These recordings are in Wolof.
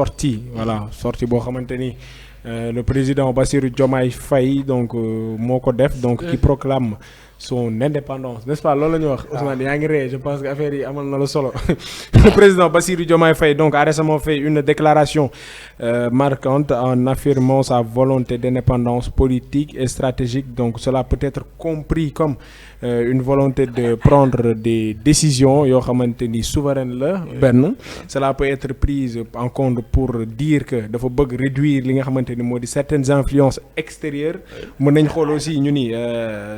sortie voilà sortie boo xamante ni le président Bassirou Diomaye Faye donc moo ko def donc qui proclame son indépendance n'est-ce pas loolu la ñu wax Ousmane yaa ngi ree je pense que affaire yi amal na la solo le président Bassirou Diomaye Faye donc a récemment fait une déclaration marquante en affirmant sa volonté d'indépendance politique et stratégique donc cela peut être compris comme une volonté de prendre des décisions yoo xamante ni souveraine la benn cela peut être prise en compte pour dire que dafa bëgg réduire li nga xamante ni moo di certaines influences extérieures mën nañ xool aussi ñu ni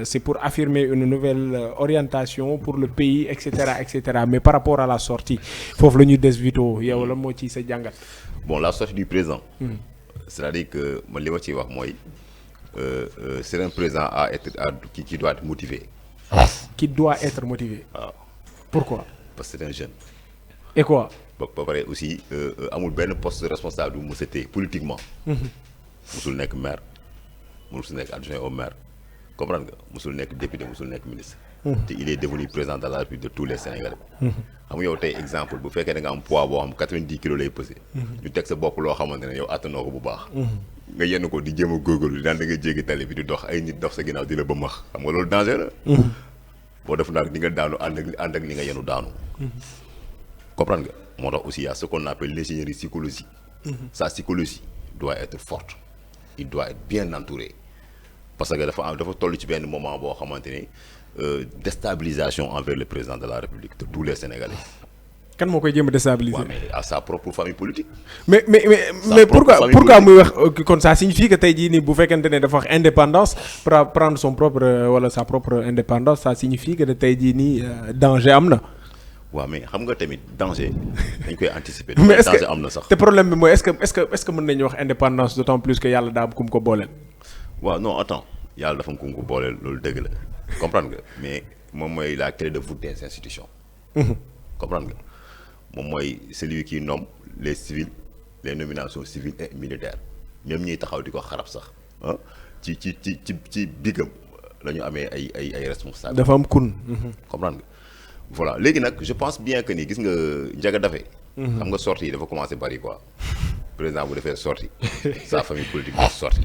c'est pour affirmer une nouvelle orientation pour le pays et cetera mais par rapport à la sortie foofu la ñuy des Vito yow la moo ci sa jàngat. Bon, la sortie du président c'est-à-dire que man li ma ciy wax mooy c'est un président qui doit être motivé. Qui doit être motivé. waaw pourquoi. parce que c'est un jeune. et quoi. ba pare aussi amul benn poste de responsable bu mu setee politiquement. musul nekk maire musul nekk adjoint au maire comprendre nga musul nekk député musul nekk ministre. te il est devenu président de la République de tous les Sénégalais. xam nga yow tey exemple bu fekkee da nga am poids boo xam 90 kilos lay pesé. ñu teg sa bopp loo xamante ne yow attanoo ko bu baax. nga yenn ko di jéem a góorgóorlu daan da nga jéggi tali bi di dox ay nit dox sa ginnaaw di la ba max xam nga loolu danger la. boo def nag di nga daanu ànd ak li nga yenu daanu. comprendre nga moo tax aussi y a ce qu'on appelle l'ingénierie psychologique. Sa psychologie doit être forte il doit être bien entouré parce que dafa toll ci benn moment boo xamante ni déstabilisation envers le président de la République de tous les Sénégalais. kan moo koy jéem a déstabiliser. waaw mais à sa propre famille politique. mais pourquoi muy wax kon ça signifie que tey jii nii bu fekkente ne dafa wax indépendance prendre son propre wala sa propre indépendance ça signifie que tey jii nii danger am na. waaw mais xam nga tamit danger dañ koy anticiper. mais est-ce danger am na sax. te problème bi mooy est-ce que mën nañu wax indépendance d'autant plus que yàlla daa am ku mu ko booleel. waaw non attends yàlla dafa am ku mu ko booleel loolu dëgg la comprendre nga mais moom mooy la clé de voûte des institutions. comprendre nga moom mooy celui qui nomme les civils les nominations civiles et militaires ñoom ñuy taxaw di ko xarab sax ah ci bigam la ñu amee ay responsables. dafa am kun. comprendre nga. voilà léegi nag je pense bien que ni gis nga Ndiaga Daffé. xam nga sortie yi dafa commencé bari quoi président bu defee sortie sa famille politique def sortie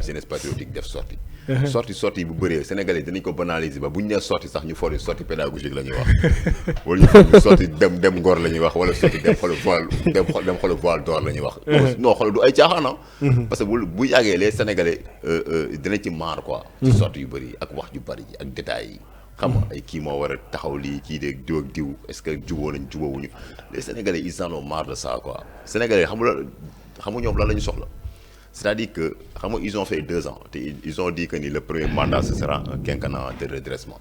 jeunesse patriotique def sortie sortie bu bëree Sénégalais dinañ ko banaliser ba bu ñu nee sortie sax ñu foog sortie pédagogique la ñuy wax wala ñu foog sortie dem Ngor la ñuy wax wala sortie dem xool voile d'or la ñuy wax. non xool du ay caaxaan parce que bu yàggee les Sénégalais dinañ ci maar quoi. ci sortie yu bëri ak wax ju bëri ak détails yi. xam nga ay kii moo war a taxaw lii kii de diw ak diw est-ce que jubóo nañ jubóowuñu les Sénégalais ils en ont marre de ça quoi Sénégalais xam nga ñoom lan la ñu soxla c'est-à-dire que xam nga ils ont fait 2 ans te ils ont dit que ni le premier mandat ce sera un quinquennat de redressement.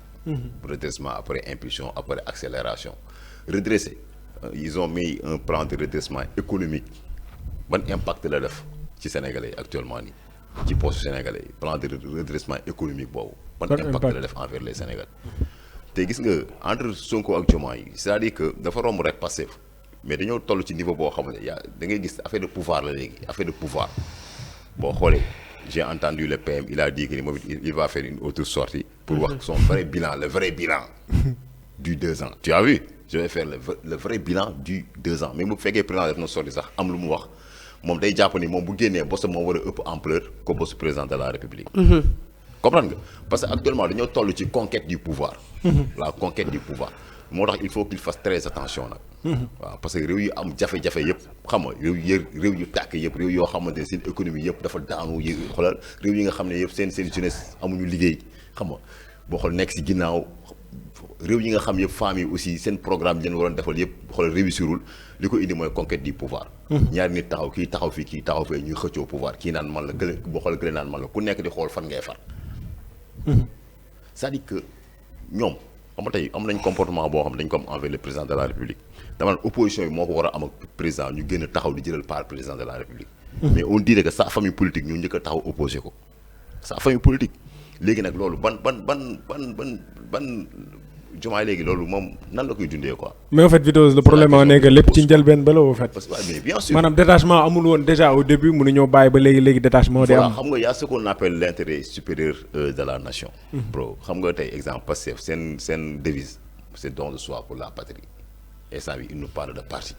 Redressement après impulsion après accélération redresser ils ont mis un plan de redressement économique ban impact la def ci Sénégalais actuellement nii ci poste Sénégalais plan de redressement économique boobu. ban impact la def envers les Sénégalais. te gis nga entre Sonko ak Diomaye yi c'est-à-dire que dafa romb rek Pastef mais dañoo toll ci niveau boo xam ne yaa da ngay gis affaire de pouvoir la léegi affaire de pouvoir boo xoolee j'ai entendu le PM il a dit que ni moom il va faire une autre sortie pour wax son vrai bilan le vrai bilan du 2 ans. tu as vu je vais faire le vrai bilan du 2 ans mais bu fekkee président def na sortie sax am lu mu wax moom day jàpp ni moom bu génnee bosam moo war a ëpp ampleur que boss président de la République. comprendre nga parce que actuellement dañoo toll ci conquête du pouvoir. La conquête du pouvoir moo tax il faut qu'il fasse très attention nag. waaw parce que réew yu am jafe-jafe yëpp xam nga réew yu tàkk yëpp réew yoo xamante ne seen économie yëpp dafa daanu xoolal réew yi nga xam ne yëpp seen jeunesse amuñu liggéey xam nga boo xool nekk si ginnaaw réew yi nga xam yëpp femmes yi aussi seen programme yi leen waroon defal yëpp xoolal réussirul li ko indi mooy conquête du pouvoir. ñaari nit taxaw kii taxaw fii kii taxaw fee ñuy xëccoo pouvoir kii naan man la gële boo xool gële naan man la ku nekk di xool fan ngay far. c'est-à-dire que ñoom xam nga tey am nañ comportement boo xam dañ ko am envers le président de la République dama ne opposition bi moo ko war a am ak président ñu gën a taxaw di jëlal par président de la République. mais on dirait que sa famille politique ñu njëkk a taxaw opposé ko sa famille politique léegi nag loolu ban Diomaye léegi loolu moom nan la koy dundee quoi. mais en fait Vito le problème moo nekk lépp ci njëlbeen ba la en fait. parce que mais bien sûr maanaam détachement amul woon déjà au début mënuñoo bàyyi ba léegi détachement. day am xam nga y a ce qu'on appelle l'intérêt supérieur de la nation. bro xam nga tey exemple Pastef seen devise c'est don de soi pour la patrie et ça il nous parle de parti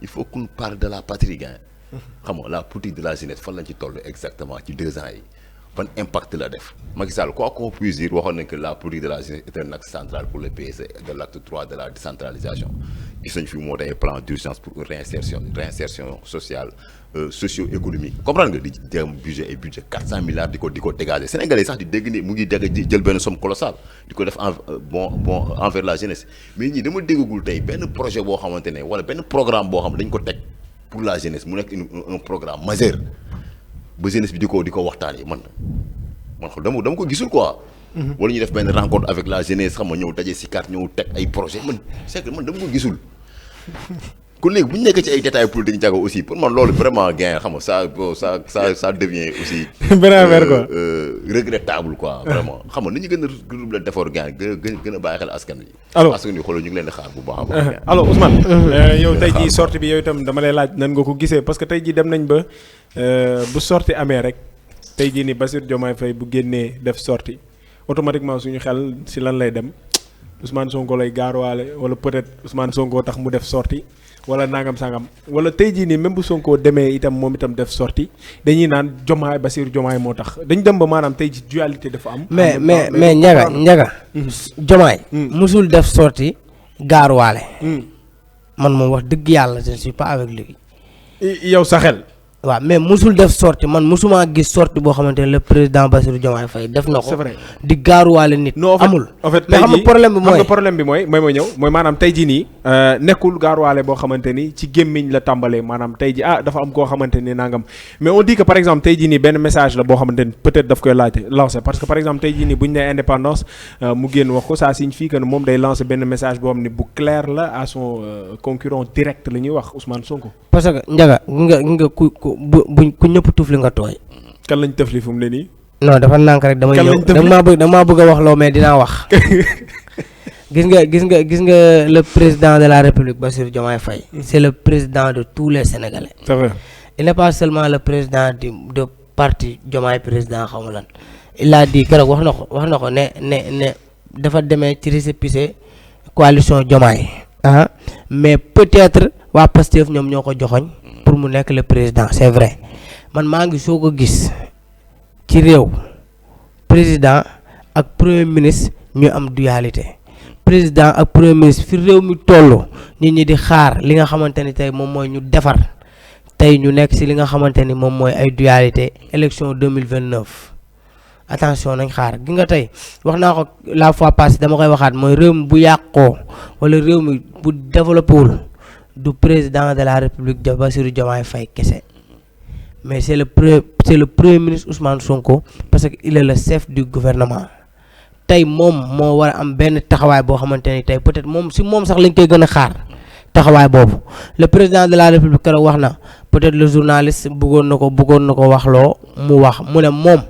il faut qu'on parle de la patrie gars xam nga la politique de la jeunesse fan lañ ci toll exactement ci 2 ans yi ban impact la def Macky Sall quoi qu'on puisse dire waxoon nañ que la politique de la jeunesse est un axe central pour le PSE de l'acte 3 de la décentralisation gis nañ fi moo day plan d'urgence pour une réinsertion sociale socio-économique comprendre nga di dem budget et budget 400 milliards di ko dégager Sénégalais sax di dégg ni mu ngi dégg jël benn somme colossale di ko def bon envers la jeunesse mais ñii dama déggagul tey benn projet boo xamante ne wala benn programme boo xam ne dañ ko teg pour la jeunesse mu nekk un programme majeur ba jeunesse bi di ko waxtaanee man dama ko gisul quoi. wala ñu def benn rencontre avec la jeunesse xam nga ñëw daje si carte ñëw teg ay projet man c'est que man dama ko gisul. kon léegi bu ñu nekkee ci ay détails politiques jago aussi pour man loolu vraiment gain xam nga ça devient aussi. benn affaire quoi regrettable quoi vraiment xam nga ni ñu gën a redoubler d'effort gain gën a bàyyi xel askan wi. alors askan wi xoolal ñu ngi leen di xaar bu baax a baax. alors Ousmane. yow tey jii sortie bi yow itam dama lay laaj nan nga ko gisee parce que tey jii dem nañ ba bu sortie amee rek tey jii ni Bassirou Diomaye Faye bu génnee def sortie automatiquement suñu xel si lan lay dem Ousmane Sonko lay gaaruwaale wala peut-être Ousmane Sonko tax mu def sortie wala nangam sangam wala tey jii nii même bu Sonko demee itam moom itam def sortie dañuy naan Diomaye Bassirou Diomaye moo tax dañ dem ba maanaam tey ji dualité dafa am. mais Ndiaga Diomaye musul def sortie gaaruwaale. man moom wax dëgg yàlla je ne suis pas avec lui. yow sa xel. waaw mais musul def sortie man musuma gis sortie boo xamante ne le président Bassirou Diomaye Faye def na ko. c'est vrai di gaaruwaale nit. amul en fait mais xam nga problème bi mooy mooy ñëw mooy maanaam tey jii nii nekkul gaaruwaale boo xamante ni ci gémmiñ la tàmbalee maanaam tey ji dafa am koo xamante ni nangam mais on dit que par exemple tey jii nii benn message la boo xamante ni peut-être daf koy lancer parce que par exemple tey jii nii bu ñu nee indépendance mu génn wax ko ça signifie que moom day lancer benn message boo xam ne bu clair la à son concurrent direct la ñuy wax Ousmane Sonko. parce que Ndiaga nga ku ñëpp tuuf li nga tooy. kan lañ tëfli fu mu ne nii. non dafa nànk rek damay ñëw damaa bëgg a wax loo mais dinaa wax. gis nga le président de la République Bassirou Diomaye Faye. c'est le président de tous les Sénégalais. c'est vrai. il n'est pas seulement le président de parti Diomaye président xaw ma lan. il a dit keroog wax na ko ne dafa demee ci récépissé coalition Diomaye. mais peut-être waa Pastef ñoom ñoo ko joxoñ pour mu nekk le président c'est vrai man maa ngi soo ko gis ci réew président ak premier ministre ñu am dualité président ak premier ministre fi réew mi toll nit ñi di xaar li nga xamante ni tey moom mooy ñu defar tey ñu nekk ci li nga xamante ni moom mooy ay dualité élection 2029 attention nañ xaar gi nga tey wax naa ko la fois passée dama koy waxaat mooy réew mi bu yàqoo wala réew mi bu développé wul du président de la République de Bassirou Diomaye Faye kese mais c'est le premier ministre Ousmane Sonko parce que il est le chef du gouvernement tey moom moo war a am benn taxawaay boo xamante ni tey peut-être moom sax lañ koy gën a xaar taxawaay boobu le président de la République keroog wax na peut-être le journaliste bëggoon na ko waxloo mu ne moom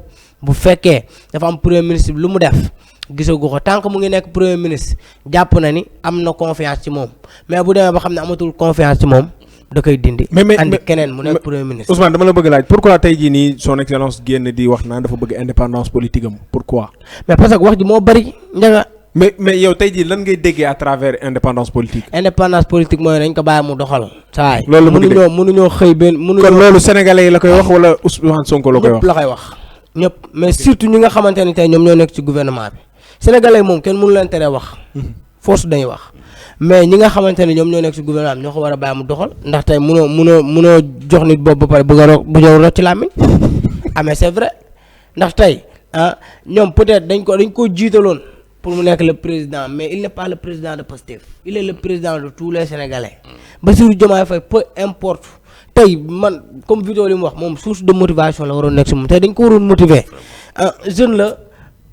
bu fekkee dafa am premier ministre bi lu mu def gisagu ko tant que mu ngi nekk premier ministre jàpp na ni am na confiance ci moom mais bu demee ba xam ne amatul confiance ci moom da koy dindi. andi keneen mu nekk premier ministre. Ousmane dama la bëgg laaj pourquoi tey jii nii son excellence génn di wax naan dafa bëgg indépendance politique am pourquoi. mais parce que wax ji moo bari Ndiaga. mais yow tey jii lan ngay déggee à travers indépendance politique. indépendance politique mooy dañ ko bàyyi mu doxal. saa yi loolu mënuñoo xëy benn mënuñoo. kon loolu sénégalais yi la koy wax wala Ousmane Sonko la koy wax. ñëpp la koy wax ñëpp mais surtout ñi nga xamante ne tey ñoom ñoo nekk ci gouvernement bi. sénégalais moom kenn mënu leen tere wax force dañuy wax mais ñi nga xamante ne ñoom ñoo nekk ci gouvernement bi ñoo ko war a bàyyi mu doxal ndax tey mënoo jox nit boobu ba pare bëgg a bu ñëw rocc ci làmmiñ mais c'est vrai ndax tey ñoom peut-être dañ ko jiitaloon pour mu nekk le président mais il n'est pas le président de Pastef il est le président de tous les sénégalais Bassirou Diomaye Faye peu importe tey man comme vidéo li mu wax moom source de motivation la waroon nekk ci moom tey dañ ko waroon motiver jeune la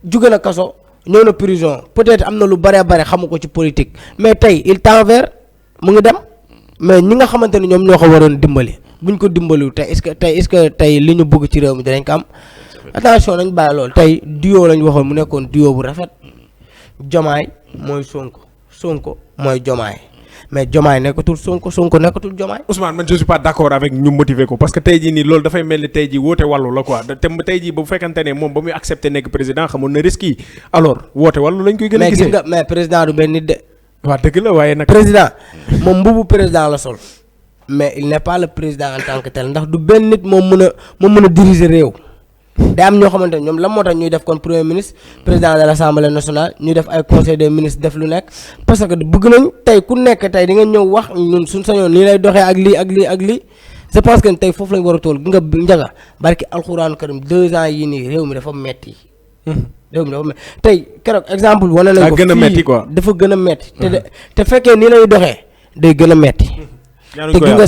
jóge na kaso ñëw na prison peut-être am na lu bare xamu ko ci politique mais tey il tend vers mu ngi dem mais ñi nga xamante ni ñoom ñoo ko waroon dimbali buñ ko dimbaliwul tey est-ce que tey li ñu bëgg ci réew mi dinañ ko am attention nañ bàyyi loolu tey duo lañ waxoon mu nekkoon duo bu rafet Diomaye mooy Sonko mooy Diomaye mais Diomaye nekkatul Sonko nekkatul Diomaye. Ousmane man je suis pas d'accord avec ñu motiver ko parce que tey jii nii loolu dafay mel ni tey jii woote wàllu la quoi te tey jii bu fekkante ne moom ba muy accepter nekk président xamoon na risque yi alors woote wàllu lañ koy gën a gisee. mais président du benn nit de. waaw dëgg la waaye nag. président moom mbubu président la sol mais il n'est pas le président en tant que tel ndax du benn nit moom mën a diriger réew. day am ñoo xamante ne ñoom lan moo tax ñuy def kon premier ministre président de l'Assemblée nationale ñuy def ay conseil des ministres def lu nekk parce que bëgg nañ tey ku nekk tey di nga ñëw wax ñun suñ sañoon nii lay doxee ak lii je pense que tey foofu lañ war a tool gi nga njaga barki alxuraanu karim 2 ans yii nii réew mi dafa metti réew mi dafa metti tey keroog exemple wane nañ ko gën a metti quoi dafa gën a metti te fekkee nii lay doxee day gën a metti te gi nga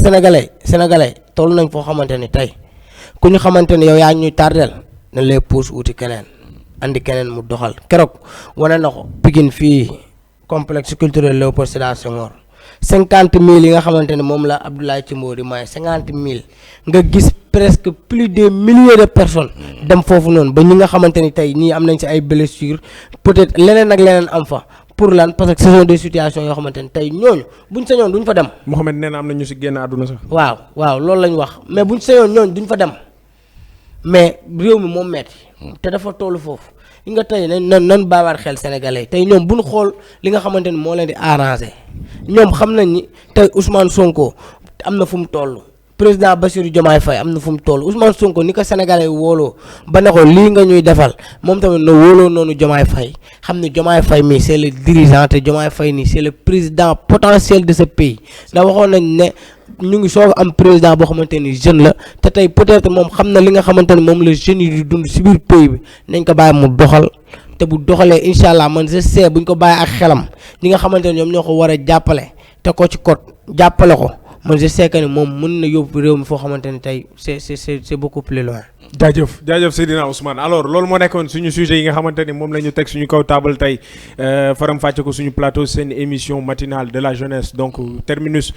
sénégalais toll nañ foo xamante ni tey ku ñu xamante ne yow yaa ñuy tardel dañ lay pousse wuti keneen andi keneen mu doxal keroog wane na ko Pikine fii complexe culturel Léopold Sédar Senghor 50 000 yi nga xamante ne moom la Abdoulaye Thimbo di maye 50 000 nga gis presque plus de milliers de personnes dem foofu noonu ba ñi nga xamante ni tey ñii am nañ ci ay blessures peut-être leneen ak leneen am fa pour lan parce que ce sont des situations yoo xamante ni tey ñooñu buñ sañoon duñ fa dem. Mouhamed nee na am na ñu si génn àdduna sax. waaw loolu lañ wax mais buñ sañoon ñooñu duñ fa dem mais réew mi moom metti te dafa tollu foofu li nga tey nan baawaat xel sénégalais tey ñoom buñ xool li nga xamante ni moo leen di arranger ñoom xam nañ ni tey Ousmane Sonko am na fu mu toll. président Bassirou Diomaye Faye am na fu mu toll Ousmane Sonko ni ko sénégalais wóoloo ba ne ko lii nga ñuy defal moom tamit na wóoloo noonu Diomaye Faye xam ne Diomaye Faye mii c'est le dirigeant te Diomaye Faye nii c'est le président potentiel de ce pays ndax waxoon nañ ne ñu ngi soog am président boo xamante ni jeune la te tey peut-être moom xam na li nga xamante ni moom la jeunes yi di dund si biir pays bi nañ ko bàyyi mu doxal te bu doxalee incha allah man je sais buñ ko bàyyi ak xelam ñi nga xamante ni ñoom ñoo ko war a jàppale te ko ci code jàppale ko. man je sais que ni moom mën na yóbbu réew mi foo xamante ni tey c'est beaucoup plus loin. jaajëf Seydina Ousmane alors loolu moo nekkoon suñu sujet yi nga xamante ni moom la ñu teg suñu kaw table tey faram fàcce ko suñu plateau seen émission matinale de la jeunesse donc terminus